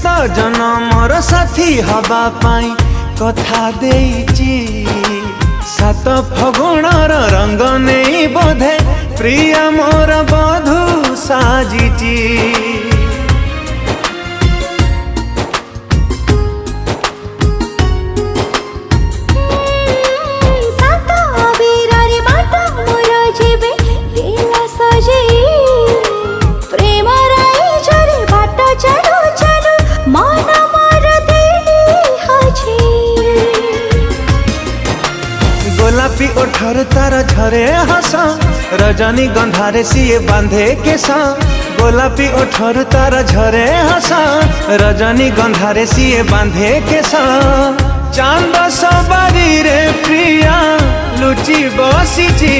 सात जनमर साथी हवा पाई कथा देइची सात फगुणर रंग नहीं बोधे प्रिय मोर बधू साजिची गोलापी ओठर तार झरे हस रजनी गंधारे सिए बांधे केस गोलापी ओठर तार झरे हस रजनी गंधारे सिए बांधे केस चांद सवारी रे प्रिया लुचि बसिची